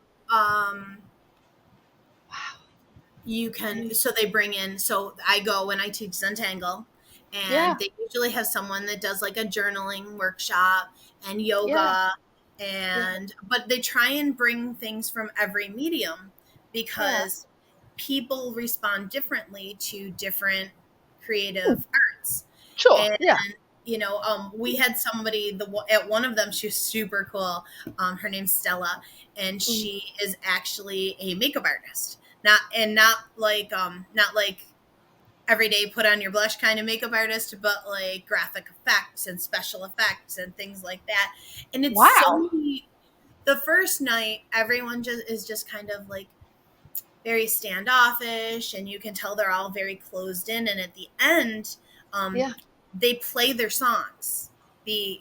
S1: Wow.
S2: you can, so they bring in, so I go and I teach Zentangle,
S1: Yeah.
S2: and they usually have someone that does like a journaling workshop and
S1: Yeah.
S2: yoga,
S1: Yeah.
S2: and but they try and bring things from every medium,
S1: Yeah.
S2: because people respond differently to different
S1: Mm,
S2: creative arts.
S1: sure.
S2: And
S1: Yeah.
S2: we had somebody, at one of them, she was super cool. Her name's Stella, and
S1: Mm.
S2: she is actually a makeup artist. Not like everyday put on your blush kind of makeup artist, but like graphic effects and special effects and things like that. And it's
S1: Wow.
S2: so neat. The first night, everyone just kind of like very standoffish, and you can tell they're all very closed in. And at the end, um,
S1: Yeah.
S2: they play their songs. The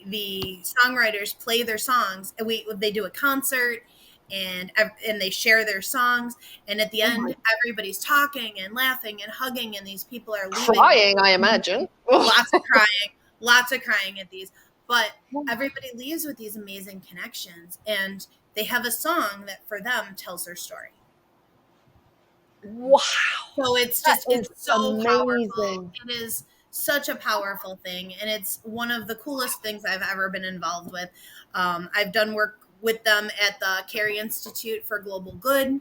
S2: songwriters play their songs, and they do a concert, and they share their songs. And at the
S1: Oh my.
S2: end, everybody's talking and laughing and hugging, and these people are leaving.
S1: Crying, I imagine.
S2: Lots of crying at these, but everybody leaves with these amazing connections, and they have a song that for them tells their story.
S1: Wow.
S2: So
S1: That
S2: it's
S1: is
S2: so powerful.
S1: amazing.
S2: It is such a powerful thing, and it's one of the coolest things I've ever been involved with. I've done work with them at the Carey Institute for Global Good,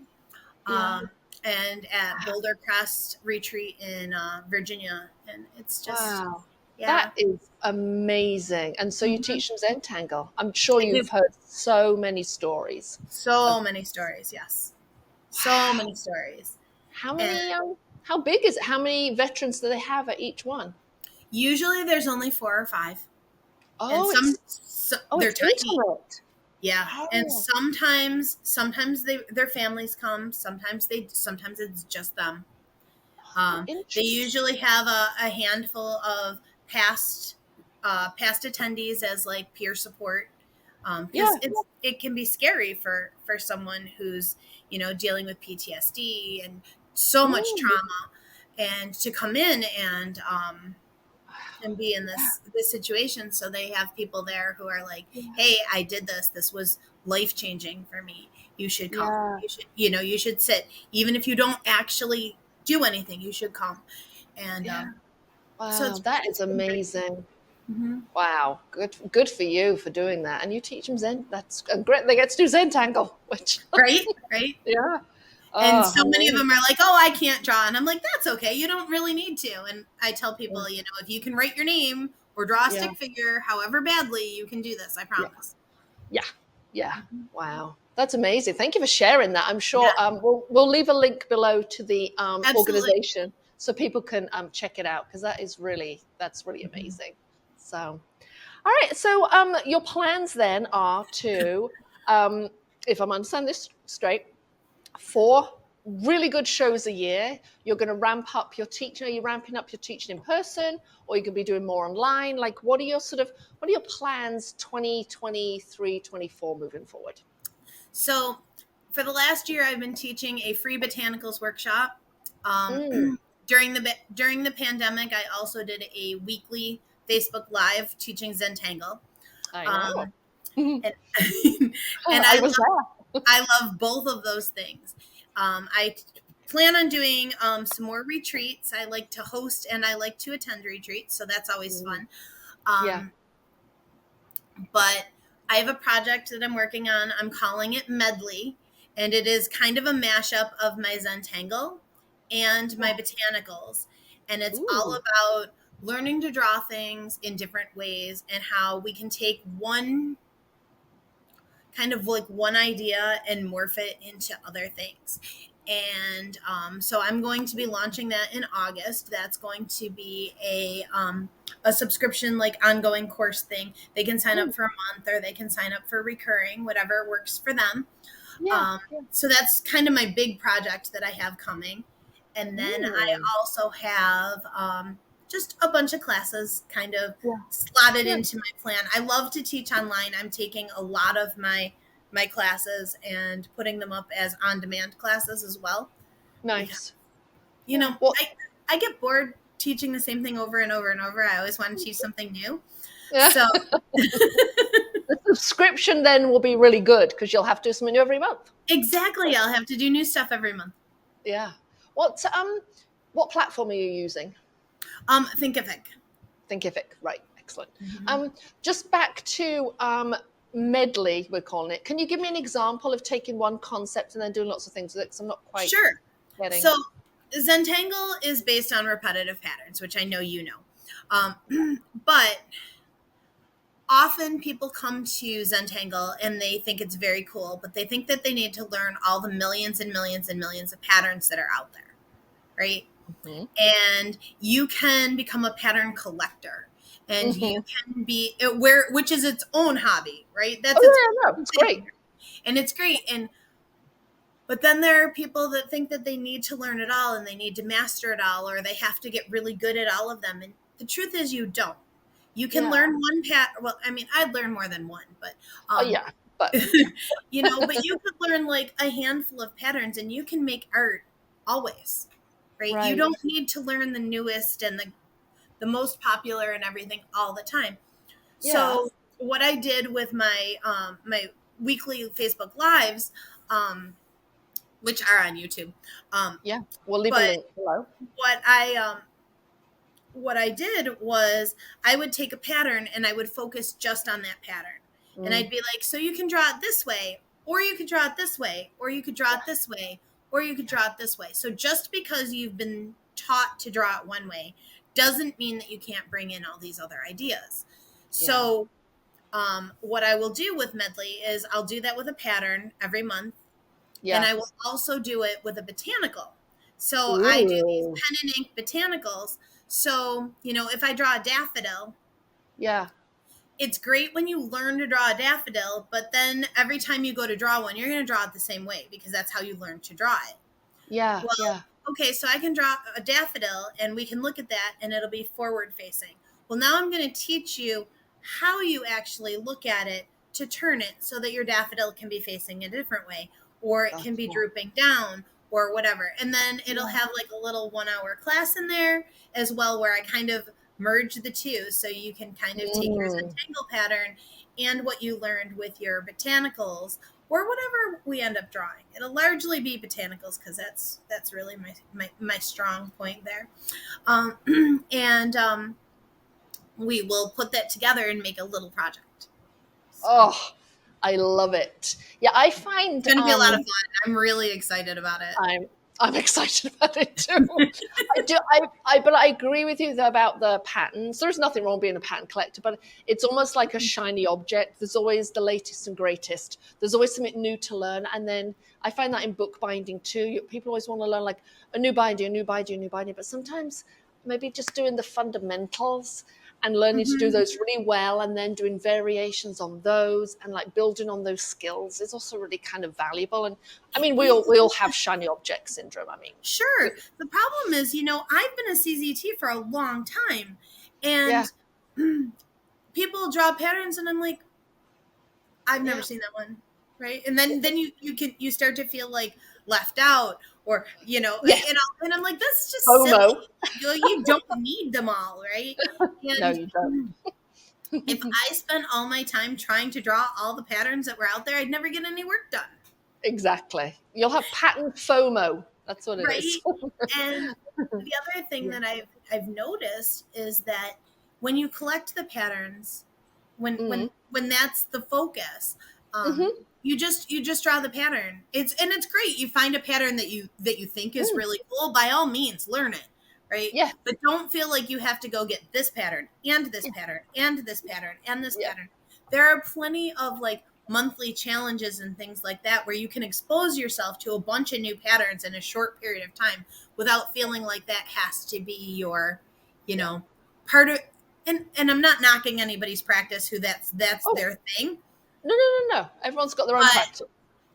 S1: Yeah.
S2: um, and at Boulder Crest Retreat in Virginia, and it's just,
S1: Wow.
S2: yeah.
S1: That is amazing. And so you
S2: Mhm.
S1: teach them Zentangle. I'm sure
S2: I do
S1: you've heard so many stories of,
S2: so many stories, yes, so
S1: wow.
S2: many stories.
S1: How
S2: And
S1: many how big is it? How many veterans do they have at each one?
S2: usually there's only 4 or 5, and
S1: Oh, it's
S2: they're
S1: it's
S2: tiny.
S1: intimate.
S2: Yeah, and
S1: Oh,
S2: sometimes their families come. Sometimes it's just them. They
S1: interesting.
S2: usually have a handful of past past attendees as like peer support,
S1: Yeah.
S2: because it can be scary for someone who's dealing with PTSD and so much
S1: Mm,
S2: trauma, and to come in and be in
S1: yeah.
S2: this situation. So they have people there who are like,
S1: Yeah.
S2: hey, I did this was life changing for me, you should come,
S1: Yeah.
S2: you should sit, even if you don't actually do anything, you should come. And
S1: Yeah.
S2: so
S1: Wow, that is
S2: it's been great.
S1: amazing.
S2: Mm-hmm.
S1: Wow, good for you for doing that. And you teach them Zen. That's great. They get to do Zentangle, which
S2: Right.
S1: yeah.
S2: And
S1: Oh,
S2: so many of
S1: amazing.
S2: them are like, oh, I can't draw, and I'm like, that's okay, you don't really need to. And I tell
S1: Yeah.
S2: people, if you can write your name or draw a
S1: Yeah.
S2: stick figure however badly, you can do this, I
S1: Yeah.
S2: promise.
S1: Yeah. Yeah. Wow. That's amazing. Thank you for sharing that. I'm sure
S2: Yeah,
S1: we'll leave a link below to the
S2: absolutely.
S1: organization so people can check it out because that's really
S2: Mhm.
S1: amazing. So, all right. So, your plans then are to, um, if I'm understanding this straight, 4 really good shows a year. You're going to ramp up your teaching. Are you ramping up your teaching in person, or you could be doing more online? Like, what are your plans 2023, 24 moving forward?
S2: So, for the last year, I've been teaching a free botanicals workshop. Um,
S1: Mm,
S2: during the pandemic, I also did a weekly Facebook Live teaching Zentangle,
S1: I know.
S2: um, and and
S1: I was there.
S2: I love both of those things. I plan on doing some more retreats. I like to host and I like to attend retreats, so that's always
S1: Mm,
S2: fun.
S1: yeah.
S2: Um, but I have a project that I'm working on. I'm calling it Medley, and it is kind of a mashup of my Zentangle and my
S1: Yeah.
S2: botanicals. And it's all
S1: Ooh.
S2: about learning to draw things in different ways, and how we can take one kind of like one idea and morph it into other things. And so I'm going to be launching that in August. That's going to be a subscription, like ongoing course thing. They can sign up
S1: Mm,
S2: for a month, or they can sign up for recurring, whatever works for them.
S1: yeah.
S2: Um,
S1: Yeah.
S2: so that's kind of my big project that I have coming. And then I
S1: Mm,
S2: also have just a bunch of classes kind of
S1: yeah.
S2: slotted
S1: Yeah.
S2: into my plan. I love to teach online. I'm taking a lot of my my classes and putting them up as on-demand classes as well.
S1: Nice.
S2: You know,
S1: Well,
S2: I get bored teaching the same thing over and over and over. I always want to teach something new.
S1: yeah.
S2: So
S1: The subscription then will be really good because you'll have to do something new every month.
S2: exactly, I'll have to do new stuff every month.
S1: Yeah. What platform are you using?
S2: Thinkific.
S1: Thinkific, right? Excellent.
S2: Mm-hmm.
S1: Just back to medley, we're calling it. Can you give me an example of taking one concept and then doing lots of things with it? Because I'm not quite getting.
S2: So Zentangle is based on repetitive patterns, which I know you know. But often people come to Zentangle and they think it's very cool, but they think that they need to learn all the millions and millions and millions of patterns that are out there, right?
S1: Mm-hmm.
S2: And you can become a pattern collector, and
S1: Mm-hmm.
S2: you can be which is its own hobby, right? That's
S1: It's great.
S2: And it's great. But then there are people that think that they need to learn it all and they need to master it all, or they have to get really good at all of them. And the truth is, you don't. You can learn one Well, I mean, I'd learn more than one, but
S1: but
S2: you know, but you could learn like a handful of patterns, and you can make art always, right? You don't need to learn the newest and the most popular and everything all the time.
S1: Yeah.
S2: So what I did with my my weekly Facebook lives, which are on YouTube,
S1: we'll leave a link below.
S2: What I did was I would take a pattern and I would focus just on that pattern. And I'd be like, so you can draw it this way, or you could draw it this way, or you could draw it this way, or you could draw it this way. So just because you've been taught to draw it one way doesn't mean that you can't bring in all these other ideas. So what I will do with Medley is I'll do that with a pattern every month. And I will also do it with a botanical. So I do these pen and ink botanicals. So, you know, if I draw a daffodil, it's great when you learn to draw a daffodil, but then every time you go to draw one, you're going to draw it the same way because that's how you learn to draw it. Okay, so I can draw a daffodil and we can look at that and it'll be forward facing. Well, now I'm going to teach you how you actually look at it to turn it so that your daffodil can be facing a different way, or it can be drooping down, or whatever. And then it'll have like a little 1 hour class in there as well, where I kind of merge the two. So you can kind of take your Zentangle pattern and what you learned with your botanicals, or whatever we end up drawing. It'll largely be botanicals because that's really my strong point there. We will put that together and make a little project.
S1: Oh, I love it. Yeah, I find
S2: it's going to be a lot of fun. I'm really excited about it.
S1: I'm excited about it too. But I agree with you about the patterns. There's nothing wrong being a pattern collector, but it's almost like a shiny object. There's always the latest and greatest. There's always something new to learn. And then I find that in bookbinding too. People always want to learn like a new binding. But sometimes maybe just doing the fundamentals and learning to do those really well, and then doing variations on those and like building on those skills is also really kind of valuable. And I mean, we all have shiny object syndrome. I mean,
S2: sure. The problem is, you know, I've been a CZT for a long time, and people draw patterns, and I'm like, I've never seen that one, right? And then you start to feel like left out, or you know, and I'm like, that's just
S1: FOMO.
S2: Silly. You don't need them all, right? And
S1: no, you don't.
S2: If I spent all my time trying to draw all the patterns that were out there, I'd never get any work done.
S1: Exactly. You'll have pattern FOMO. That's what it is.
S2: And the other thing that I've noticed is that when you collect the patterns, when that's the focus, you just draw the pattern. It's great. You find a pattern that you think is really cool. By all means, learn it, right?
S1: Yeah.
S2: But don't feel like you have to go get this pattern and this pattern and this pattern and this pattern. There are plenty of like monthly challenges and things like that where you can expose yourself to a bunch of new patterns in a short period of time without feeling like that has to be your, you know, part of. And I'm not knocking anybody's practice who that's their thing.
S1: No. Everyone's got their own practice.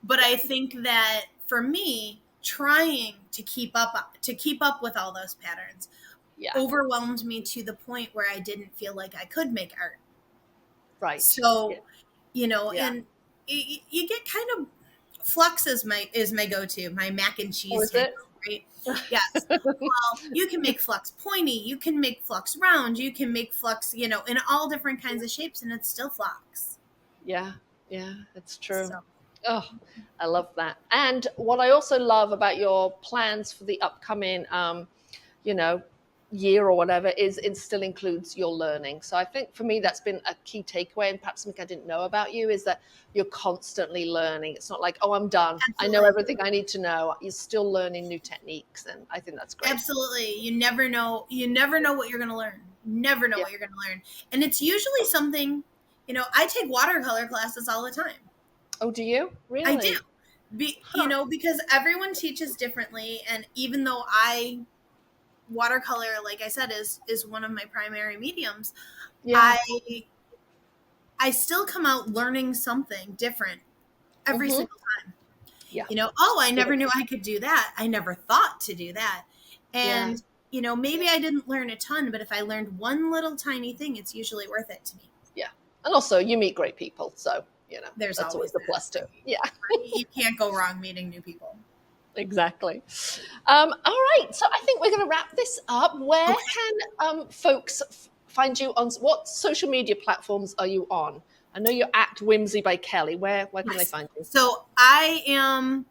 S2: But I think that for me, trying to keep up with all those patterns overwhelmed me to the point where I didn't feel like I could make art.
S1: Right.
S2: So, you know, and you get kind of flux is my go-to, my mac and
S1: Or
S2: cheese
S1: is
S2: type,
S1: it?
S2: right? Yes. Well, you can make flux pointy, you can make flux round, you can make flux, in all different kinds of shapes, and it's still flux.
S1: Yeah, yeah, it's true.
S2: So
S1: Oh, I love that. And what I also love about your plans for the upcoming, you know, year or whatever is it still includes your learning. So I think for me that's been a key takeaway, and perhaps something I didn't know about you is that you're constantly learning. It's not like, oh, I'm done. I know
S2: absolutely,
S1: everything I need to know. You're still learning new techniques, and I think that's great.
S2: absolutely. You never know. You never know what you're going to learn. Never know
S1: Yeah.
S2: what you're going to learn, and it's usually something. I take watercolor classes all the time.
S1: Oh, do you
S2: I do.
S1: really? Huh.
S2: Because everyone teaches differently, and even though watercolor, like I said, is one of my primary mediums,
S1: Yeah.
S2: I I still come out learning something different every
S1: Mm-hmm.
S2: single time.
S1: Yeah.
S2: Oh, I never knew I could do that. I never thought to do that.
S1: Yeah.
S2: And maybe I didn't learn a ton, but if I learned one little tiny thing, it's usually worth it to me.
S1: Yeah. And also, you meet great people, so
S2: There's
S1: that's always
S2: always
S1: the
S2: that.
S1: plus too. Yeah.
S2: You can't go wrong meeting new people.
S1: Exactly. All right, so I think we're going to wrap this up. Where
S2: Okay.
S1: can folks find you on? What social media platforms are you on? I know you're at Whimsy by Kelly. Where can they
S2: Yes.
S1: find you?
S2: So I am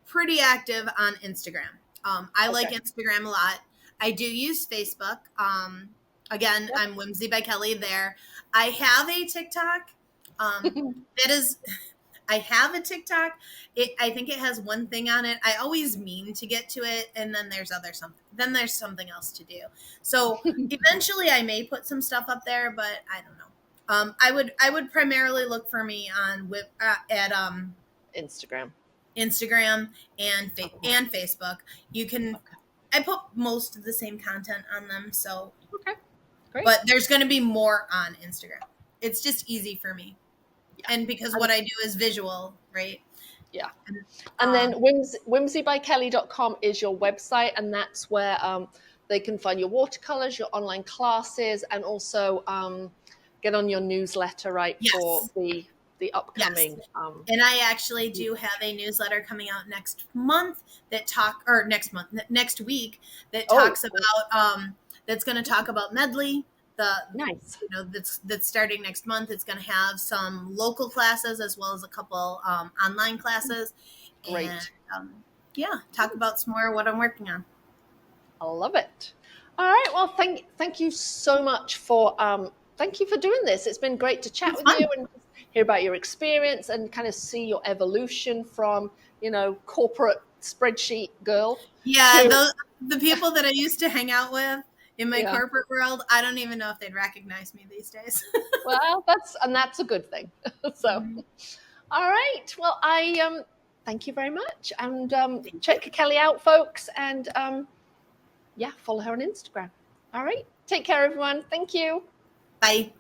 S2: pretty active on Instagram. I like
S1: Okay.
S2: Instagram a lot. I do use Facebook. Again,
S1: Yep.
S2: I'm Whimsy by Kelly there. I have a TikTok. That is, I have a TikTok. I think it has one thing on it. I always mean to get to it, and then there's something else to do. So eventually, I may put some stuff up there, but I don't know. I would primarily look for me on at
S1: Instagram.
S2: Instagram and
S1: Okay.
S2: and Facebook. You can
S1: Okay.
S2: I put most of the same content on them, so
S1: Okay. Great.
S2: but there's going to be more on Instagram. It's just easy for me.
S1: Yeah.
S2: And because
S1: And,
S2: what I do is visual, right?
S1: yeah.
S2: And,
S1: And then whimsybykelly.com is your website, and that's where they can find your watercolors, your online classes, and also get on your newsletter, right, for
S2: yes.
S1: the
S2: Yes.
S1: upcoming.
S2: And I actually do have a newsletter coming out next week that
S1: Oh,
S2: talks about that's going to talk about medley. The
S1: nice.
S2: that's starting next month. It's going to have some local classes as well as a couple online classes, and
S1: Great.
S2: yeah, talk about some more what I'm working on.
S1: I love it. All right. Well, thank you so much for thank you for doing this. It's been great to chat
S2: It's
S1: with you
S2: fun.
S1: and hear about your experience and kind of see your evolution from corporate spreadsheet girl
S2: Yeah,
S1: to
S2: the people that I used to hang out with in my
S1: yeah.
S2: corporate world, I don't even know if they'd recognize me these days.
S1: Well, that's a good thing. So, all right. Well, I thank you very much, and
S2: Thank you.
S1: check Kelly out, folks, and yeah, follow her on Instagram. All right. Take care, everyone. Thank you.
S2: Bye.